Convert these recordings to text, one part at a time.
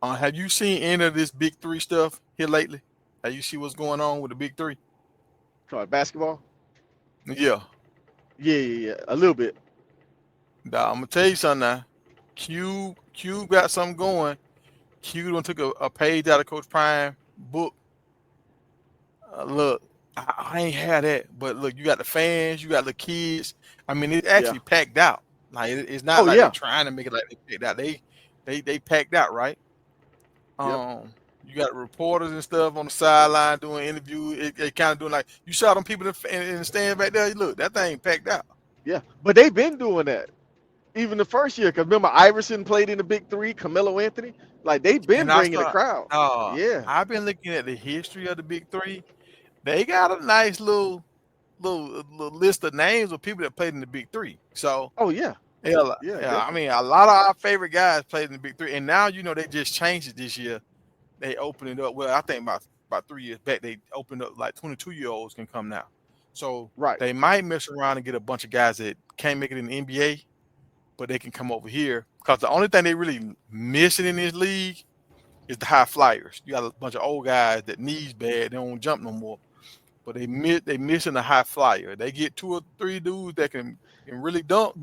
Have you seen any of this Big 3 stuff here lately? Have you see what's going on with the Big 3? Sorry, basketball. Yeah. Yeah, a little bit. Now, I'm gonna tell you something now. Cube got something going. Cube done took a page out of Coach Prime book. Look, I ain't had that, but look, you got the fans, you got the kids. I mean, it's Yeah. actually packed out. Like it's not Oh like they yeah. trying to make it like they packed out. They packed out, right? Yep. You got reporters and stuff on the sideline doing interviews. It kind of doing like you saw them people in the stand back there. Look, that thing packed out. Yeah. But they've been doing that even the first year. Cause remember Iverson played in the Big Three. Carmelo Anthony. Like they've been And I bringing the start, crowd. Yeah. I've been looking at the history of the Big 3. They got a nice little list of names of people that played in the Big 3. So Oh yeah. yeah, Yeah. yeah. I Definitely. mean, a lot of our favorite guys played in the Big 3, and now they just changed it this year. They opened it up. Well, I think about 3 years back, they opened up like 22-year-olds can come now. So Right. they might mess around and get a bunch of guys that can't make it in the NBA, but they can come over here. Because the only thing they really missing in this league is the high flyers. You got a bunch of old guys that knees bad, they don't jump no more. But they missing the high flyer. They get 2 or 3 dudes that can really dunk.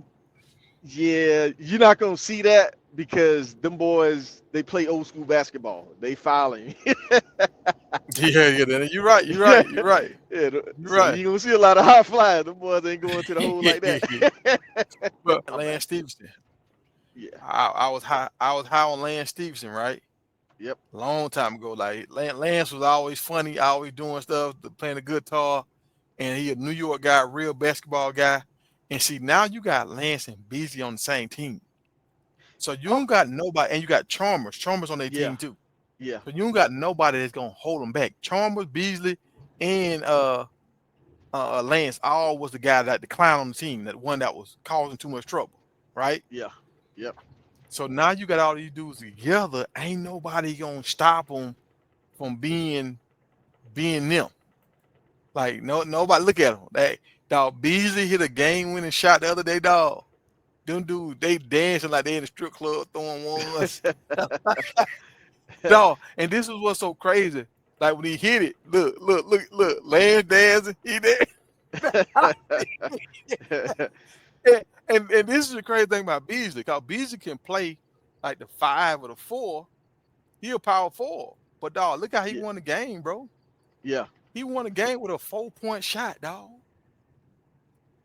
Yeah. You're not gonna see that because them boys they play old school basketball. They fouling. Yeah, yeah. You're right. You're Yeah. right. You're right. Yeah. You're So right. you gonna see a lot of high flyers. Them boys ain't going to the hole like that. But I'm Lance back. Stevenson, Yeah. I was high. I was high on Lance Stevenson, right? Yep. Long time ago. Like Lance was always funny, always doing stuff, playing the guitar, and he a New York guy, real basketball guy. And see, now you got Lance and Beasley on the same team, so you Oh don't got nobody, and you got Chalmers on their yeah. team too. Yeah. So you don't got nobody that's gonna hold them back. Chalmers, Beasley, and Lance all was the guy that the clown on the team, that one that was causing too much trouble, right? Yeah. Yep. So now you got all these dudes together. Ain't nobody gonna stop them from being them. Like nobody look at them. They dog Beasley hit a game winning shot the other day, dog. Them dudes they dancing like they in the strip club throwing ones, dog. And this is what's so crazy. Like when he hit it, look, Lance dancing, he there. And this is the crazy thing about Beasley, because Beasley can play like the 5 or the 4. He a power forward. But dog, look how he Yeah. won the game, bro. Yeah. He won the game with a 4-point shot, dog.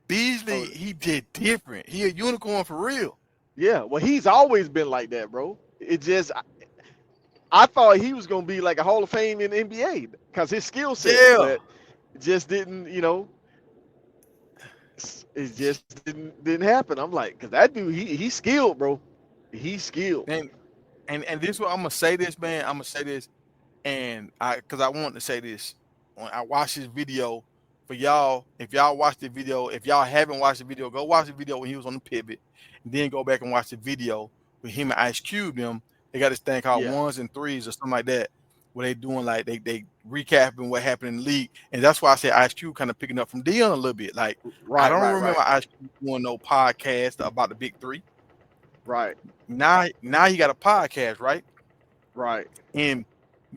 Beasley, Oh he did different. He a unicorn for real. yeah. Well, he's always been like that, bro. It just I thought he was gonna be like a Hall of Fame in the NBA because his skill set, Yeah. but it just didn't. It just didn't happen. I'm like, cause that dude, he's skilled, bro. He's skilled. And and this what I'm gonna say this, man. I'm gonna say this, and because I want to say this. When I watched this video for y'all, if y'all watched the video, if y'all haven't watched the video, go watch the video when he was on the pivot, and then go back and watch the video with him and Ice Cube. Them they got this thing called Yeah. ones and threes or something like that, where they doing like they recapping what happened in the league, and that's why I say Ice Cube kind of picking up from Dion a little bit. Like I Right. don't Right. remember Right. Ice Cube doing no podcast about the Big 3. Right. Now he got a podcast, right? Right. And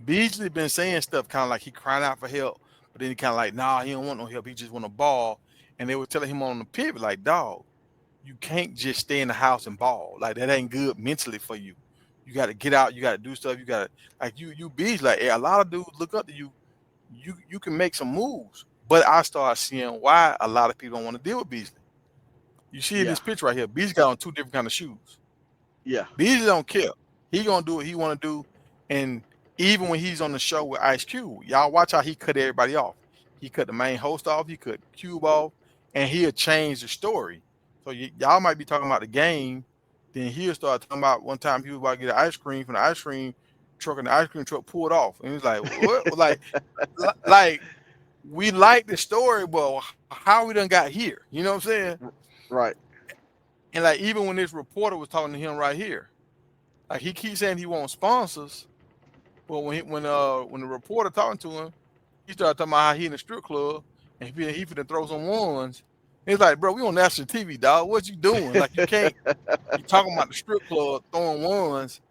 Beasley been saying stuff kind of like he crying out for help, but then he kind of like, nah, he don't want no help. He just want a ball. And they were telling him on the pivot, like, dog, you can't just stay in the house and ball. Like that ain't good mentally for you. You got to get out. You got to do stuff. You got to like you Beasley. Like a lot of dudes look up to you. You can make some moves. But I start seeing why a lot of people don't want to deal with Beasley. You see in Yeah. this picture right here, Beasley got on 2 different kind of shoes. Yeah. Beasley don't care. He gonna do what he want to do, and even when he's on the show with Ice Cube, y'all watch how he cut everybody off. He cut the main host off. He cut Cube off, and he'll change the story. So y'all might be talking about the game, then he'll start talking about one time he was about to get ice cream from the ice cream truck, and the ice cream truck pulled off, and he's like, "What?" Like we like the story, but how we done got here? You know what I'm saying? Right. And like even when this reporter was talking to him right here. Like he keeps saying he wants sponsors, but when the reporter talking to him, he started talking about how he in the strip club and he finna throw some ones. It's like, bro, we on national TV, dog. What you doing? Like you can't. You talking about the strip club throwing ones,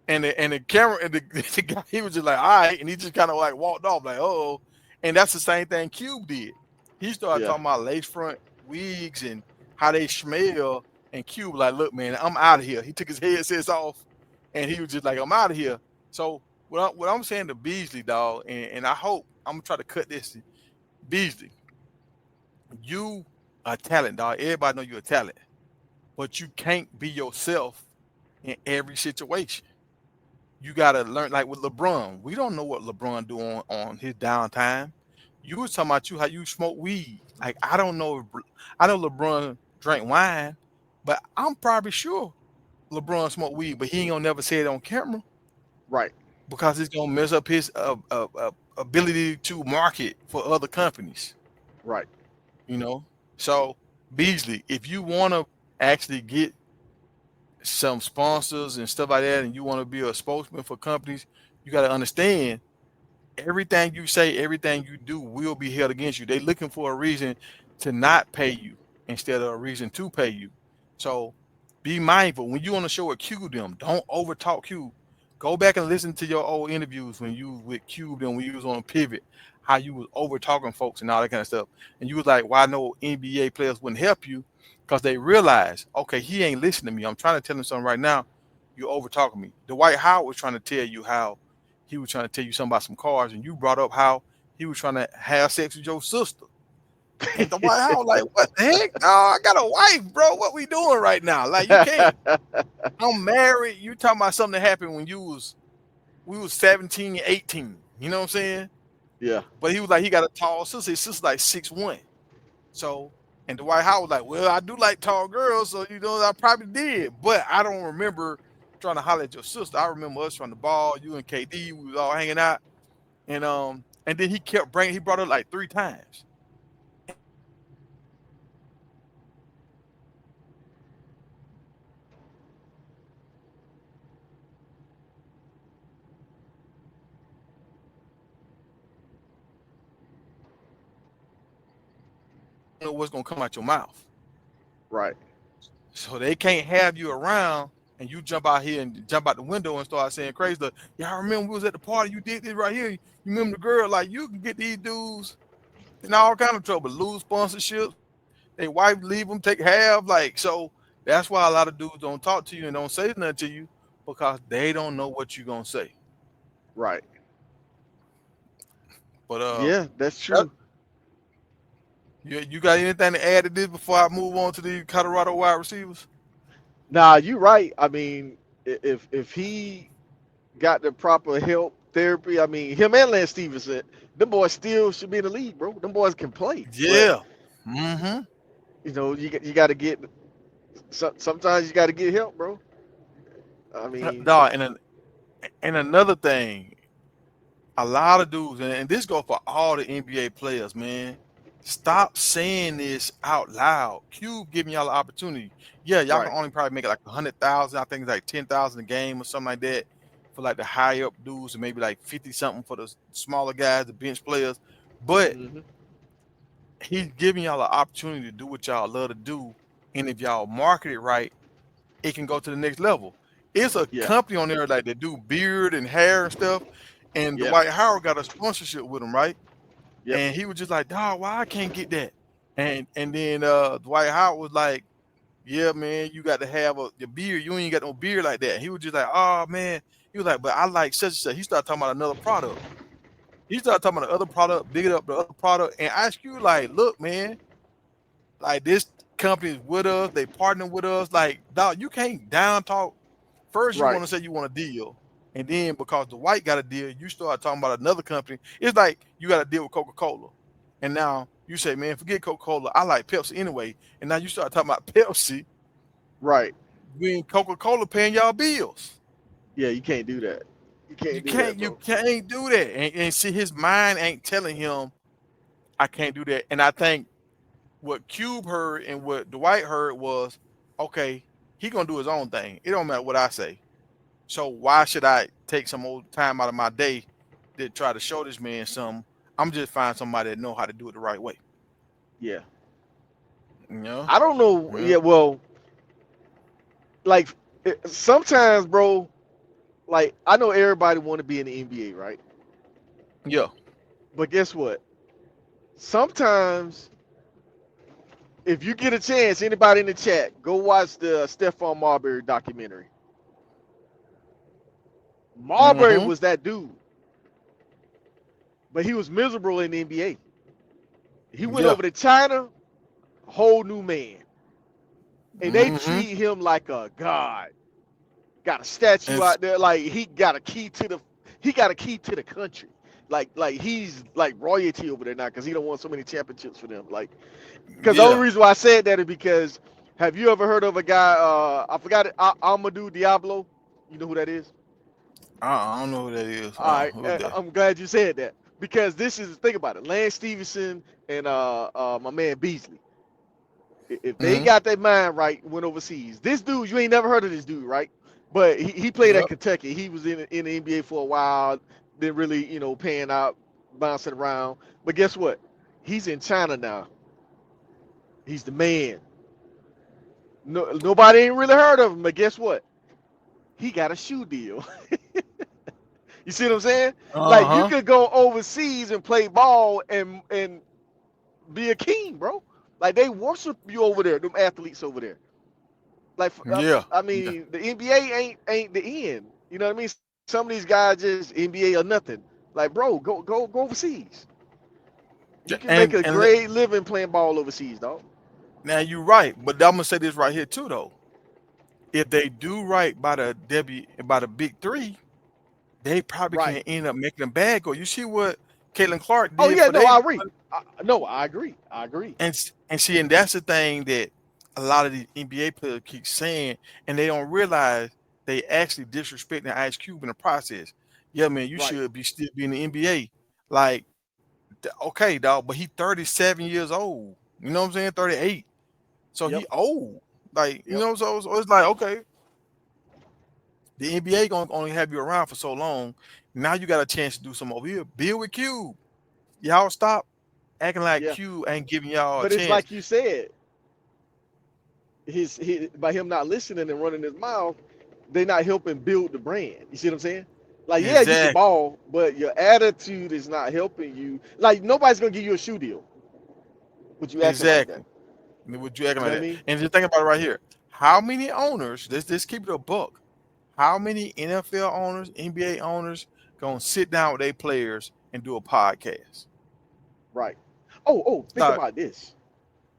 and the camera and the guy, he was just like, all right, and he just kind of like walked off like, oh, and that's the same thing Cube did. He started Yeah. talking about lace front wigs and how they smell, and Cube like, look, man, I'm out of here. He took his headsets off, and he was just like, I'm out of here. So what I'm saying to Beasley, dog, and I hope I'm gonna try to cut this. Beasley, you a talent, dog. Everybody know you're a talent, but you can't be yourself in every situation. You gotta learn, like with LeBron. We don't know what LeBron do on his downtime. You was talking about you how you smoke weed. Like I don't know. I know LeBron drank wine, but I'm probably sure LeBron smoked weed, but he ain't gonna never say it on camera Right. because it's gonna mess up his ability to market for other companies. Right. You know. So Beasley, if you want to actually get some sponsors and stuff like that, and you want to be a spokesman for companies, you got to understand everything you say, everything you do will be held against you. They're looking for a reason to not pay you instead of a reason to pay you. So be mindful when you on the show with Cube them. Don't over talk Cube. Go back and listen to your old interviews when you was with Cube and when you was on Pivot, how you was over talking folks and all that kind of stuff. And you was like, why no NBA players wouldn't help you? Because they realized, okay, he ain't listening to me. I'm trying to tell him something right now. You over talking me. Dwight Howard was trying to tell you how he was trying to tell you something about some cars, and you brought up how he was trying to have sex with your sister. And the White House, like, what the heck? Oh, I got a wife, bro. What we doing right now? Like, you can't. I'm married. You talking about something that happened when we was 17, 18. You know what I'm saying? Yeah. But he was like, he got a tall sister. His sister's like 6'1". So, and the White House was like, well, I do like tall girls, so I probably did, but I don't remember trying to holler at your sister. I remember us trying to ball, you and KD, we was all hanging out, and then he kept bringing, he brought it like 3 times. You know what's gonna come out your mouth. Right. So they can't have you around and you jump out here and jump out the window and start saying crazy stuff. Yeah, I remember we was at the party. You did this right here. You remember the girl? Like you can get these dudes in all kind of trouble, lose sponsorships. They wife leave them, take half. Like so, that's why a lot of dudes don't talk to you and don't say nothing to you because they don't know what you're gonna say. Right. But Yeah, that's that, true. you got anything to add to this before I move on to the Colorado wide receivers? Nah, you right. I mean, if he got the proper help, therapy, I mean, him and Lance Stevenson, them boys still should be in the league, bro. Them boys can play, but Yeah. Mm-hmm. you got to get. Sometimes you got to get help, bro. I mean, Dog, and another thing, a lot of dudes, and this goes for all the NBA players, man. Stop saying this out loud. Cube giving y'all an opportunity. Yeah, y'all can right. only probably make it like 100,000. I think it's like 10,000 a game or something like that for like the high up dudes, and maybe like 50 something for the smaller guys, the bench players. But Hmm. he's giving y'all an opportunity to do what y'all love to do, and if y'all market it right, it can go to the next level. It's a Yeah. company on there like that do beard and hair and stuff, and Yeah. Dwight Howard got a sponsorship with him, right? Yep. And he was just like, dog, why I can't get that? And then Dwight Howard was like, yeah, man, you got to have your beard. You ain't got no beard like that. And he was just like, oh man. He was like, but I like such and such. He started talking about another product. He started talking about the other product, bigging up the other product. And I asked you, like, look, man, like this company is with us, they partner with us. Like, dog, you can't down talk. First, you Right. want to say you want a deal, and then because the white got a deal, you start talking about another company. It's like you got a deal with Coca-Cola, and now you say, "Man, forget Coca-Cola. I like Pepsi anyway." And now you start talking about Pepsi Right. when Coca-Cola paying y'all bills. Yeah. You can't do that. You You can't do that, can't, you bro. can't do that. And see, his mind ain't telling him, "I can't do that." And I think what Cube heard and what Dwight heard was, okay, he gonna do his own thing. It don't matter what I say. So why should I take some old time out of my day to try to show this man some? I'm just find somebody that know how to do it the right way. Yeah. You know? I don't know. Yeah. Yeah. Well, like sometimes, bro. like I know everybody want to be in the NBA, right? Yeah. But guess what? Sometimes if you get a chance, anybody in the chat, go watch the Stephon Marbury documentary. Marbury Mm-hmm. was that dude, but he was miserable in the NBA. He went Yeah. over to China, whole new man, and they Mm-hmm. treat him like a god. Got a statue And out there, like he got a key to the country. Like he's like royalty over there now because he don't want so many championships for them. Like, because the only yeah. reason why I said that is because have you ever heard of a guy? I forgot it, Amadou Diablo. You know who that is? I don't know who that is. All right, Who's that? I'm glad you said that because this is think about it. Lance Stevenson and my man Beasley. If they Mm-hmm. got their mind right, went overseas. This dude, you ain't never heard of this dude, right? But he played at Yep. Kentucky. He was in the NBA for a while. Didn't really, pan out, bouncing around. But guess what? He's in China now. He's the man. No, nobody ain't really heard of him. But guess what? He got a shoe deal. You see what I'm saying? Like you Uh-huh. could go overseas and play ball and be a king, bro. Like they worship you over there, them athletes over there. Like Yeah. I Yeah. mean, the NBA ain't the end. You know what I mean? Some of these guys just NBA or nothing. Like, bro, go overseas. You can make a And great living playing ball overseas, dog. now you're right, but I'm gonna say this right here too, though. If they do right by the big three, they probably Right. can end up making them bad go. You see what Caitlin Clark Oh did yeah, for no, they I agree. No, I agree. I agree. and see, and that's the thing that a lot of these NBA players keep saying, and they don't realize they actually disrespecting Ice Cube in the process. Yeah, man, you Right. should be still be in the NBA. Like, okay, dog, but he 37 years old. You know what I'm saying? 38. So Yep. he old. Like, Yep. so it's like, okay, the NBA gonna only have you around for so long. Now you got a chance to do some over here. Build with Cube. Y'all stop acting like Yeah. Cube ain't giving y'all a But it's chance. like you said, his by him not listening and running his mouth, they not helping build the brand. You see what I'm saying? Like, yeah, you can Exactly. ball, but your attitude is not helping you. Like, nobody's gonna give you a shoe deal, but you acting like that. Exactly. Would you acting You know like what I that? mean? And just think about it right here. How many owners, let's keep it a buck. How many NFL owners, NBA owners gonna sit down with their players and do a podcast? Right. Think Like, about this.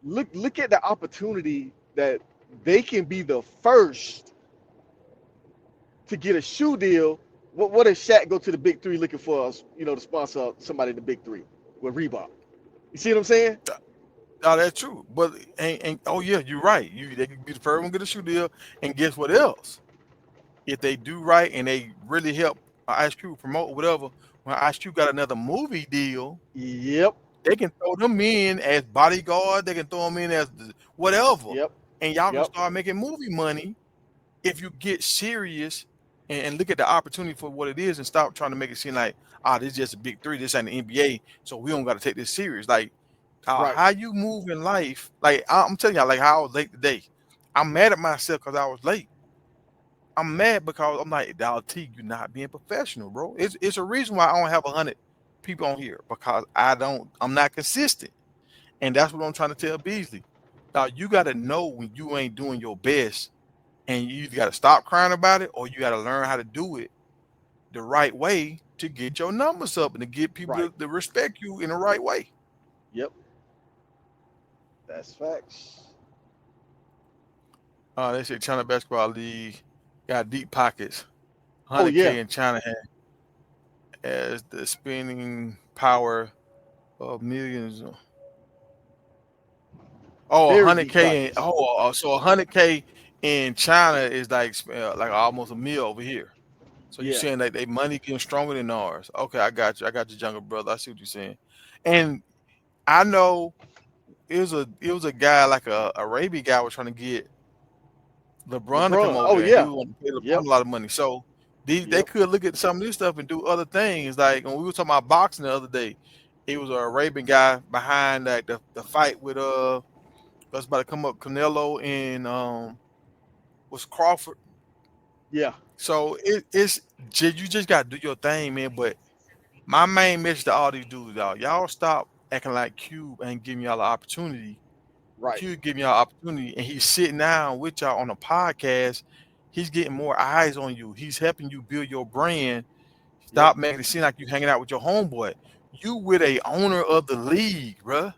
Look at the opportunity that they can be the first to get a shoe deal. What if Shaq go to the Big 3 looking for us, to sponsor somebody in the Big 3 with Reebok? You see what I'm saying? no, that's true. But and oh yeah, you're right. They could be the first one to get a shoe deal. And guess what else? If they do right and they really help Ice Cube promote whatever, when Ice Cube got another movie deal, Yep. they can throw them in as bodyguard. They can throw them in as whatever, Yep. and y'all can Yep. start making movie money if you get serious and look at the opportunity for what it is and stop trying to make it seem like this is just a big three. This ain't the NBA, so we don't got to take this serious. Like Right. how you move in life. Like I'm telling y'all, like how I was late today. I'm mad at myself because I was late. I'm mad because I'm like, Dal T, you're not being professional, bro. It's a reason why I don't have 100 people on here because I'm not consistent. And that's what I'm trying to tell Beasley. Now you gotta know when you ain't doing your best and you either gotta stop crying about it or you gotta learn how to do it the right way to get your numbers up and to get people Right. to respect you in the right way. Yep. That's facts. They say China Basketball League got deep pockets. Oh yeah. 100K in China has the spending power of millions. Oh, Very deep 100K in pockets. so 100K in China is like almost a meal over here. So you Yeah. saying that they money getting stronger than ours? Okay, I got you. I got you, younger brother. I see what you're saying. And I know it was a guy like a Arabian guy was trying to get LeBron to come LeBron. over Oh there. He yeah. was want to pay Yep. LeBron a lot of money. So they Yep. could look at some of this stuff and do other things. Like when we were talking about boxing the other day, it was a Arabian guy behind like the fight with that's about to come up Canelo and was Crawford. Yeah. So it's You just gotta do your thing, man. But my main message to all these dudes, y'all stop acting like Cube ain't giving y'all an opportunity. Right. Cube giving y'all opportunity, and he's sitting down with y'all on a podcast. He's getting more eyes on you. He's helping you build your brand. Yep. Stop making it seem like you hanging out with your homeboy. You with a owner of the league, bruh.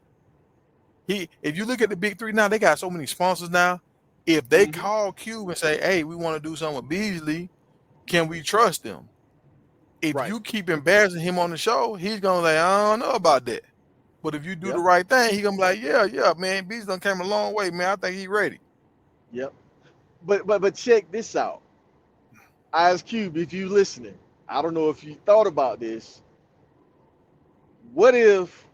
If you look at the big three now, they got so many sponsors now. If they Hmm. call Cube and say, "Hey, we want to do something with Beasley, can we trust them?" If Right. you keep embarrassing him on the show, he's gonna say, "I don't know about that." But if you do the Yep. right thing, he gonna be like, "Yeah, yeah, man, Beasley done came a long way, man. I think he ready." Yep. But check this out. Ice Cube, if you listening, I don't know if you thought about this. What if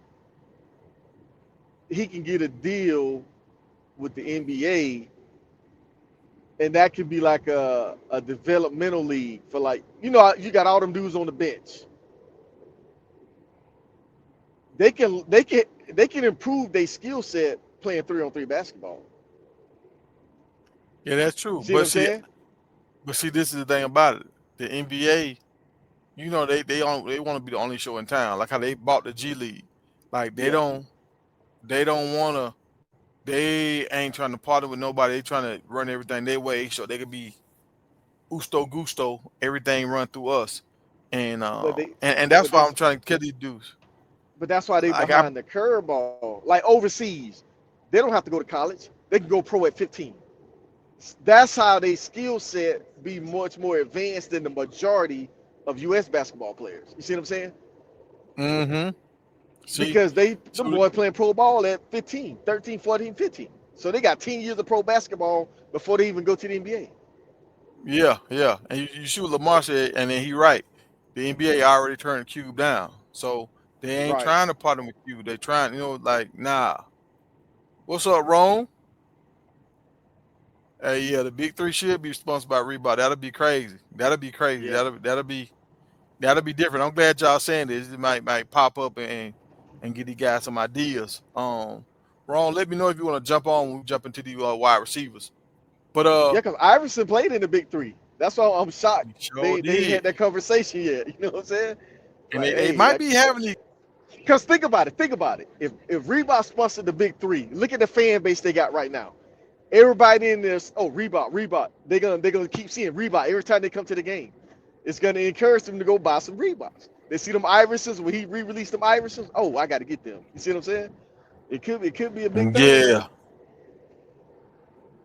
he can get a deal with the NBA, and that could be like a developmental league for, like, you got all them dudes on the bench. They can improve their skill set playing 3-on-3 basketball. Yeah, that's You true. see what I'm saying? But see, this is the thing about it. The NBA, they want to be the only show in town. Like how they bought the G League. Like Yeah. they don't wanna they ain't trying to partner with nobody. They trying to run everything their way so they could be Usto Gusto, everything run through us. And But they and but that's why I'm that's trying to kill these dudes. but that's why they Like I behind the curveball. Like overseas, they don't have to go to college. They can go pro at 15. That's how they skill set be much more advanced than the majority of US basketball players. You see what I'm saying? mm-hmm. See, Because the so boy playing pro ball at 15, 13, 14, 15. So they got 10 years of pro basketball before they even go to the NBA. yeah, yeah. And you see what Lamar said, and then he right. The NBA already turned Cube down. So they ain't Right. trying to partner with Cube. They trying, like, nah. What's up, Rome? Hey, yeah, the big three should be sponsored by Reebok. That'll be crazy. That'll be crazy. Yeah. That'll be different. I'm glad y'all saying this. It might pop up and get these guys some ideas. Ron, let me know if you want to jump on when we jump into the wide receivers. But Yeah, because Iverson played in the big three. That's why I'm shocked. he sure They ain't did, had that conversation yet. You know what I'm saying? and Like, they hey, might be having the because think about it. Think about it. If Reebok sponsored the big three, look at the fan base they got right now. Everybody in this, oh, Reebok, Reebok. They're gonna keep seeing Reebok every time they come to the game. It's gonna encourage them to go buy some Reeboks. They see them Iversons when he re-released them Iversons. Oh, I got to get them. You see what I'm saying? It could be a big thing, bro. yeah.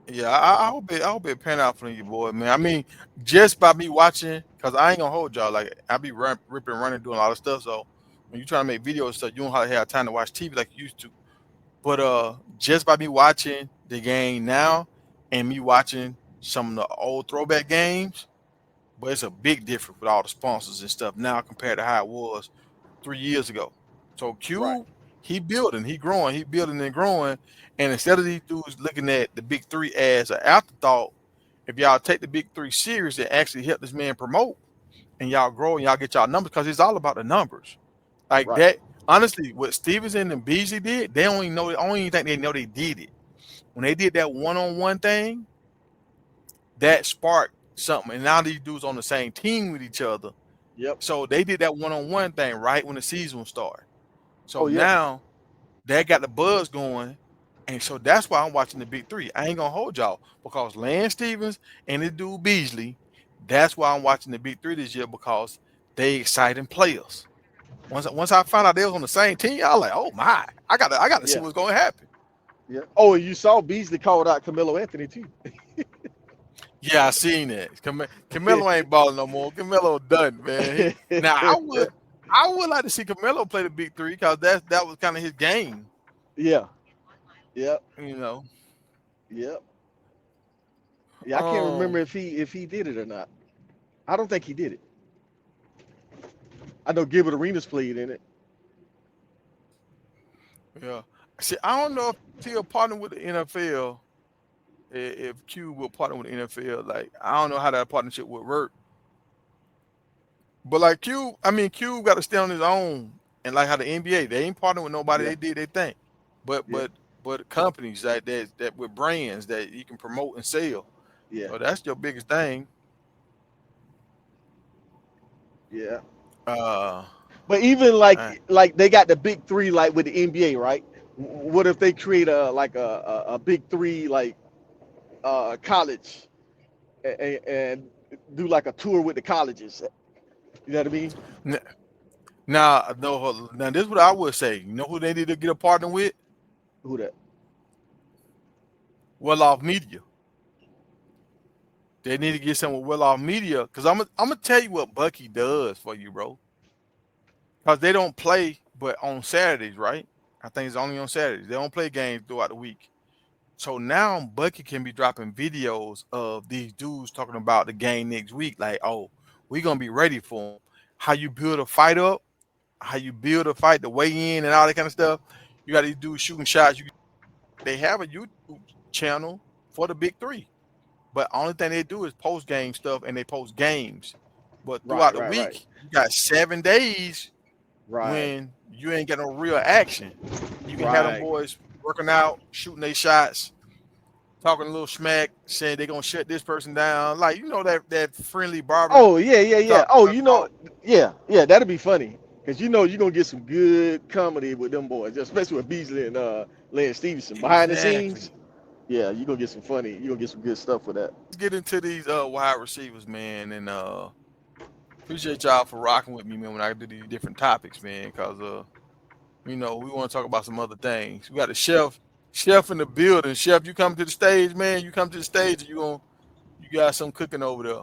Yeah, I hope it pan out for you, boy, man. I mean, just by me watching, cause I ain't gonna hold y'all. Like I be ripping, running, doing a lot of stuff. So when you trying to make videos and stuff, you don't have time to watch TV like you used to. But just by me watching the game now and me watching some of the old throwback games, but it's a big difference with all the sponsors and stuff now compared to how it was 3 years ago. So Right, Q, he growing, he building and growing. And instead of these dudes looking at the big three as an afterthought, if y'all take the big three serious and actually help this man promote and y'all grow and y'all get y'all numbers, because it's all about the numbers. Like right. that, honestly, what Stevenson and Beasley did, they only know, I don't even think they know they did it. When they did that one-on-one thing, that sparked something. And now these dudes on the same team with each other. Yep. So they did that one-on-one thing right when the season started. Oh So yeah, now that got the buzz going. And so that's why I'm watching the big three. I ain't gonna hold y'all because Lance Stevens and this dude Beasley, that's why I'm watching the big three this year because they exciting players. Once I found out they was on the same team, I was like, oh my, I gotta see yeah, what's gonna happen. yeah. Oh, and you saw Beasley called out Camelo Anthony too. Yeah, I seen that. Camelo ain't balling no more. Camelo done, man. Now I would like to see Camelo play the big three because that was kind of his game, Yeah, yep, you know. yep. Yeah, I can't remember Um, if he did it or not. I don't think he did it. I know Gilbert Arenas played in it. yeah. See, I don't know if he'll partner with the NFL. If Q will partner with the NFL, like I don't know how that partnership would work. But like Q, I mean Q got to stay on his own, and like how the NBA, they ain't partnering with nobody. Yeah, They did their thing, but yeah, but but companies that with brands that you can promote and sell. yeah. So that's your biggest thing. Yeah. Uh, But even uh, like they got the big three like with the NBA, right? What if they create a big three like college and do like a tour with the colleges? You know what I mean? n- now, no, now this is what I would say. You know who they need to get a partner with? Who that? Well Off Media. They need to get someone with Well Off Media because I'm gonna tell you what Bucky does for you, bro. Because they don't play but on Saturdays, right? I think it's only on Saturdays. They don't play games throughout the week. So now Bucky can be dropping videos of these dudes talking about the game next week. Like, oh, we're gonna be ready for them. How you build a fight up, how you build a fight, the weigh in and all that kind of stuff. You got these dudes shooting shots. They have a YouTube channel for the big three. But only thing they do is post game stuff and they post games. But throughout Right, the right, right, week, you got 7 days right, when you ain't got no real action. You can have them right. boys working out, shooting their shots, talking a little smack, saying they're gonna shut this person down. Like that friendly barber Oh yeah, yeah, yeah. talk, Oh, talk. yeah, yeah. That'd be funny because you're gonna get some good comedy with them boys, especially with Beasley and Lance Stevenson behind the Exactly. scenes. Yeah, you're gonna get some funny. You're gonna get some good stuff with that. Let's get into these wide receivers, man, and appreciate y'all for rocking with me, man, when I do these different topics, man, cause we want to talk about some other things. We got the chef in the building. Chef, you come to the stage, man. You come to the stage, and you got some cooking over there.